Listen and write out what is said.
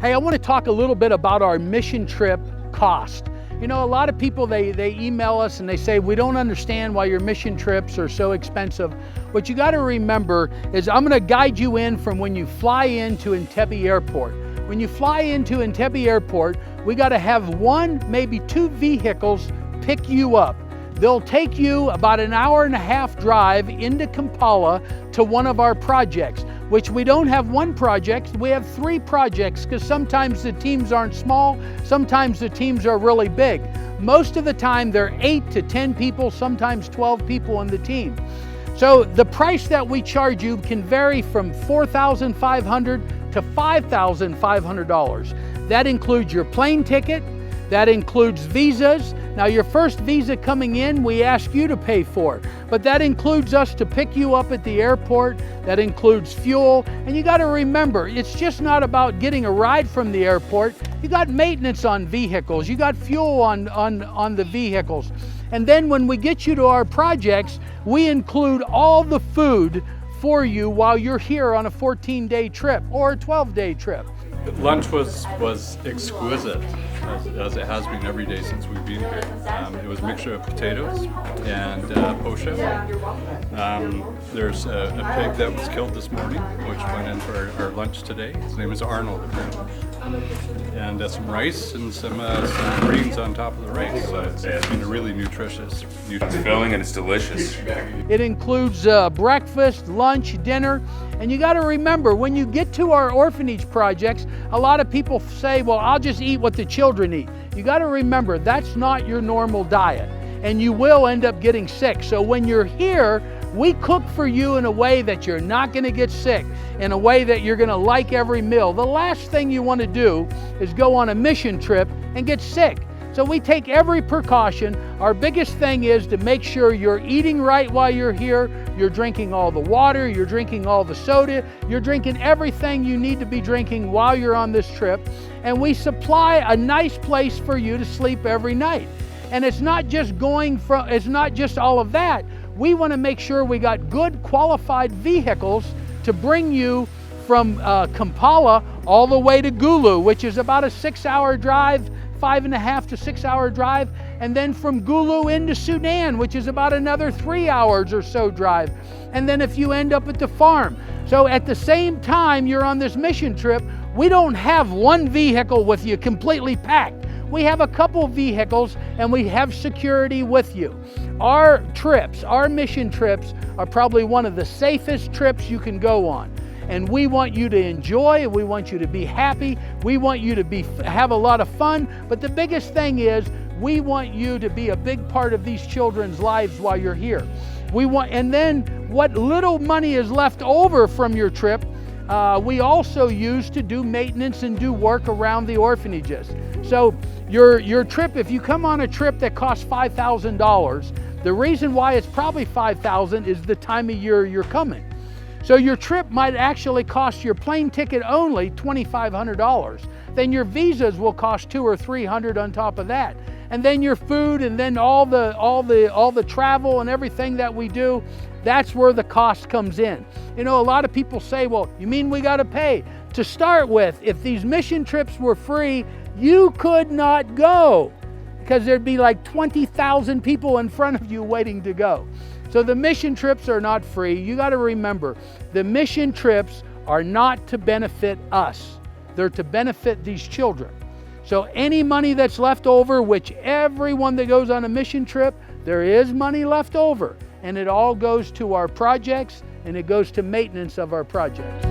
Hey, I want to talk a little bit about our mission trip cost. You know, a lot of people, they email us and they say, we don't understand why your mission trips are so expensive. What you got to remember is I'm going to guide you in from when you fly into Entebbe Airport. When you fly into Entebbe Airport, we got to have one, maybe two vehicles pick you up. They'll take you about an hour and a half drive into Kampala to one of our projects, which we don't have one project, we have three projects, because sometimes the teams aren't small, sometimes the teams are really big. Most of the time they're 8 to 10 people, sometimes 12 people on the team. So the price that we charge you can vary from $4,500 to $5,500. That includes your plane ticket, that includes visas. Now your first visa coming in, we ask you to pay for, but that includes us to pick you up at the airport, that includes fuel, and you got to remember, it's just not about getting a ride from the airport. You got maintenance on vehicles, you got fuel on the vehicles. And then when we get you to our projects, we include all the food for you while you're here on a 14-day trip or a 12-day trip. Lunch was exquisite, as it has been every day since we've been here. It was a mixture of potatoes and posha. There's a pig that was killed this morning, which went in for our lunch today. His name is Arnold. And some rice and some greens on top of the rice. So it's been a really nutritious. It's filling and it's delicious. It includes breakfast, lunch, dinner. And you got to remember, when you get to our orphanage projects, a lot of people say, well, I'll just eat what the children eat. You got to remember, that's not your normal diet, and you will end up getting sick. So when you're here, we cook for you in a way that you're not going to get sick, in a way that you're going to like every meal. The last thing you want to do is go on a mission trip and get sick. So we take every precaution. Our biggest thing is to make sure you're eating right while you're here, you're drinking all the water, you're drinking all the soda, you're drinking everything you need to be drinking while you're on this trip. And we supply a nice place for you to sleep every night. And it's not just all of that. We want to make sure we got good qualified vehicles to bring you from Kampala all the way to Gulu, which is about a 6-hour drive, 5.5 to 6 hour drive, and then from Gulu into Sudan, which is about another 3 hours or so drive. And then if you end up at the farm. So at the same time you're on this mission trip, we don't have one vehicle with you completely packed. We have a couple vehicles and we have security with you. Our trips, our mission trips, are probably one of the safest trips you can go on. And we want you to enjoy, we want you to be happy, we want you to have a lot of fun, but the biggest thing is we want you to be a big part of these children's lives while you're here. And then what little money is left over from your trip, we also use to do maintenance and do work around the orphanages. So your trip, if you come on a trip that costs $5,000, the reason why it's probably $5,000 is the time of year you're coming. So your trip might actually cost your plane ticket only $2,500. Then your visas will cost $200 or $300 on top of that. And then your food, and then all the travel and everything that we do, that's where the cost comes in. You know, a lot of people say, well, you mean we got to pay? To start with, if these mission trips were free, you could not go, because there'd be like 20,000 people in front of you waiting to go. So the mission trips are not free. You got to remember, the mission trips are not to benefit us. They're to benefit these children. So any money that's left over, which everyone that goes on a mission trip, there is money left over, and it all goes to our projects and it goes to maintenance of our projects.